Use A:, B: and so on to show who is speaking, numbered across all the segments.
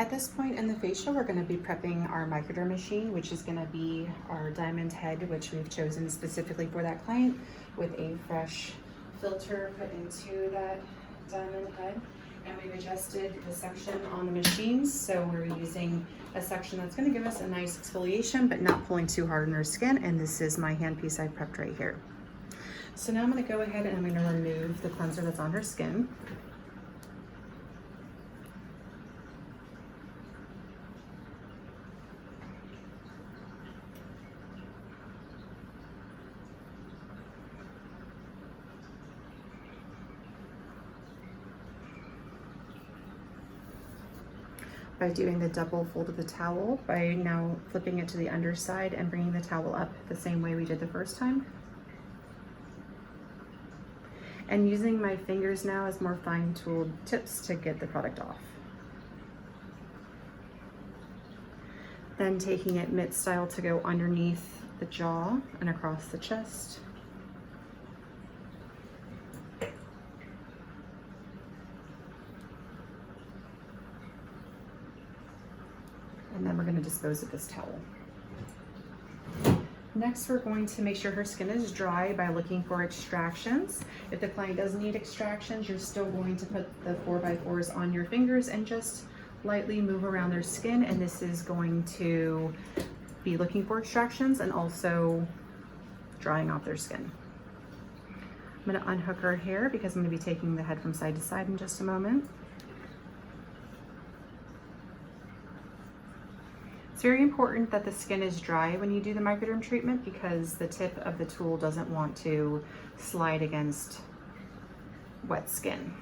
A: At this point in the facial, we're going to be prepping our Microderm machine, which is going to be our diamond head, which we've chosen specifically for that client, with a fresh filter put into that diamond head. And we've adjusted the suction on the machines, so we're using a section that's going to give us a nice exfoliation but not pulling too hard on our skin. And this is my handpiece I prepped right here. So now I'm going to go ahead and I'm going to remove the cleanser that's on her skin. By doing the double fold of the towel, by now flipping it to the underside and bringing the towel up the same way we did the first time. And using my fingers now as more fine-tooled tips to get the product off. Then taking it mitt style to go underneath the jaw and across the chest. And then we're going to dispose of this towel. Next, we're going to make sure her skin is dry by looking for extractions. If the client does need extractions, you're still going to put the 4x4s on your fingers and just lightly move around their skin. And this is going to be looking for extractions and also drying off their skin. I'm going to unhook her hair because I'm going to be taking the head from side to side in just a moment. It's very important that the skin is dry when you do the Microderm treatment because the tip of the tool doesn't want to slide against wet skin.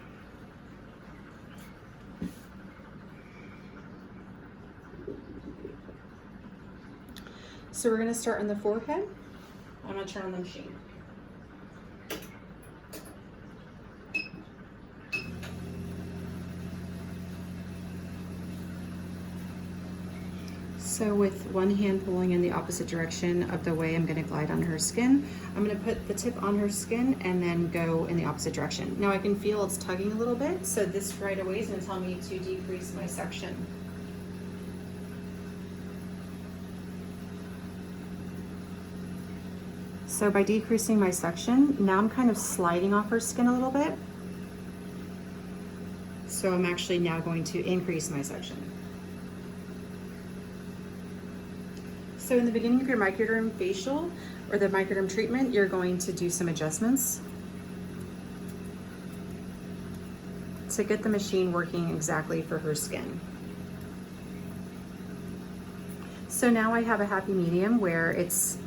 A: So we're going to start on the forehead. I'm going to turn on the machine. So with one hand pulling in the opposite direction of the way I'm going to glide on her skin, I'm going to put the tip on her skin and then go in the opposite direction. Now I can feel it's tugging a little bit, so this right away is going to tell me to decrease my section. So by decreasing my section, now I'm kind of sliding off her skin a little bit. So I'm actually now going to increase my section. So in the beginning of your Microderm facial or the Microderm treatment, you're going to do some adjustments to get the machine working exactly for her skin. So now I have a happy medium where it's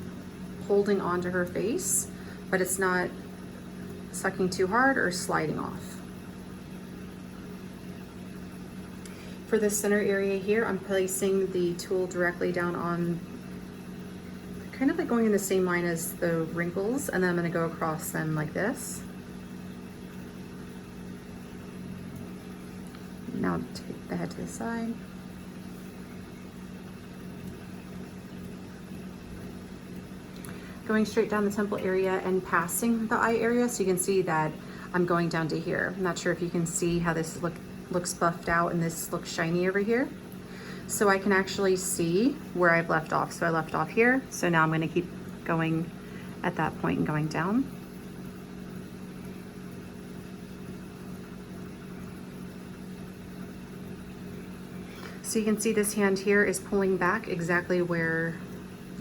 A: holding onto her face, but it's not sucking too hard or sliding off. For the center area here, I'm placing the tool directly down on, kind of like going in the same line as the wrinkles, and then I'm going to go across them like this. Now take the head to the side. Going straight down the temple area and passing the eye area, so you can see that I'm going down to here. I'm not sure if you can see how this looks buffed out and this looks shiny over here. So I can actually see where I've left off. So I left off here. So now I'm going to keep going at that point and going down. So you can see this hand here is pulling back exactly where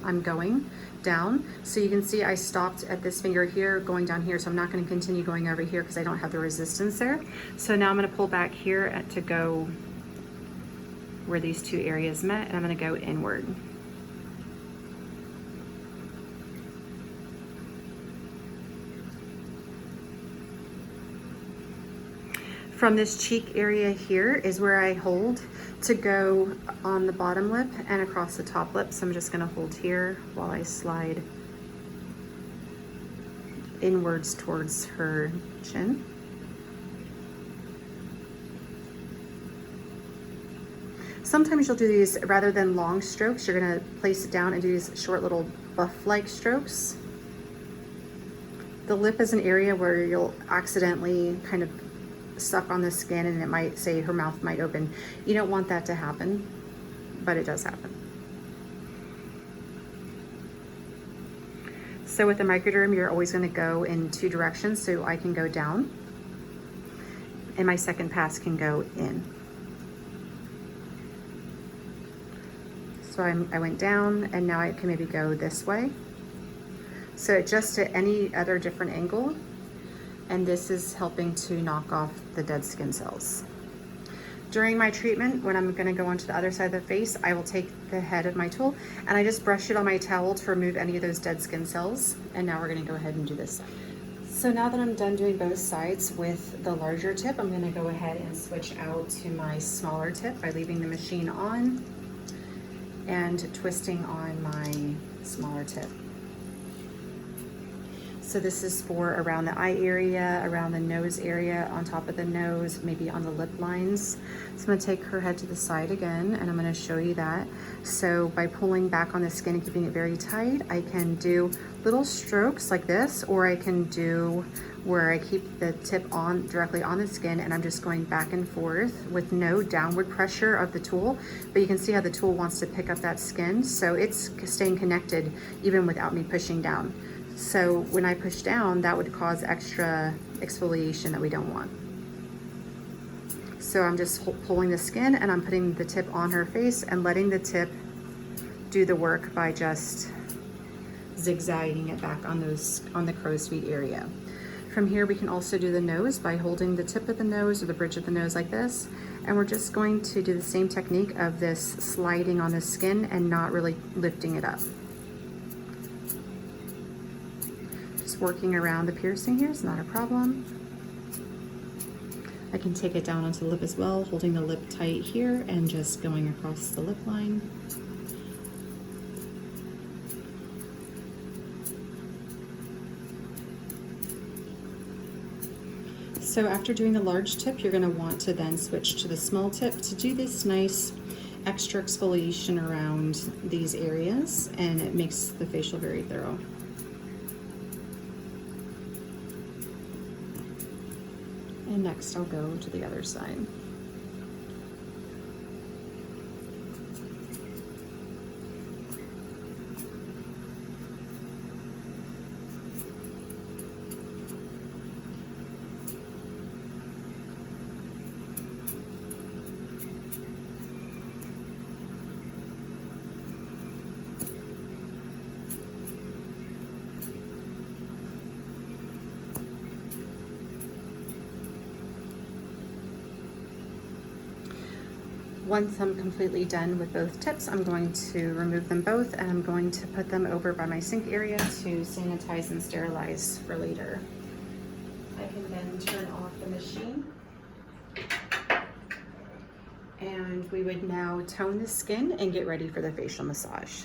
A: I'm going down. So you can see I stopped at this finger here going down here. So I'm not going to continue going over here because I don't have the resistance there. So now I'm going to pull back here to go where these two areas met, and I'm going to go inward. From this cheek area here is where I hold to go on the bottom lip and across the top lip. So I'm just going to hold here while I slide inwards towards her chin. Sometimes you'll do these, rather than long strokes, you're going to place it down and do these short little buff-like strokes. The lip is an area where you'll accidentally kind of suck on the skin and it might say her mouth might open. You don't want that to happen, but it does happen. So with the Microderm, you're always going to go in 2 directions. So I can go down and my second pass can go in. So I went down and now I can maybe go this way. So adjust to any other different angle. And this is helping to knock off the dead skin cells. During my treatment, when I'm gonna go onto the other side of the face, I will take the head of my tool and I just brush it on my towel to remove any of those dead skin cells. And now we're gonna go ahead and do this side. So now that I'm done doing both sides with the larger tip, I'm gonna go ahead and switch out to my smaller tip by leaving the machine on and twisting on my smaller tip. So this is for around the eye area, around the nose area, on top of the nose, maybe on the lip lines. So I'm gonna take her head to the side again, and I'm gonna show you that. So by pulling back on the skin and keeping it very tight, I can do little strokes like this, or I can do where I keep the tip on directly on the skin and I'm just going back and forth with no downward pressure of the tool. But you can see how the tool wants to pick up that skin. So it's staying connected even without me pushing down. So when I push down, that would cause extra exfoliation that we don't want. So I'm just pulling the skin and I'm putting the tip on her face and letting the tip do the work by just zigzagging it back on the crow's feet area. From here, we can also do the nose by holding the tip of the nose or the bridge of the nose like this. And we're just going to do the same technique of this sliding on the skin and not really lifting it up. Working around the piercing here is not a problem. I can take it down onto the lip as well, holding the lip tight here and just going across the lip line. So after doing the large tip, you're going to want to then switch to the small tip to do this nice extra exfoliation around these areas, and it makes the facial very thorough. And next I'll go to the other side. Once I'm completely done with both tips, I'm going to remove them both and I'm going to put them over by my sink area to sanitize and sterilize for later. I can then turn off the machine and we would now tone the skin and get ready for the facial massage.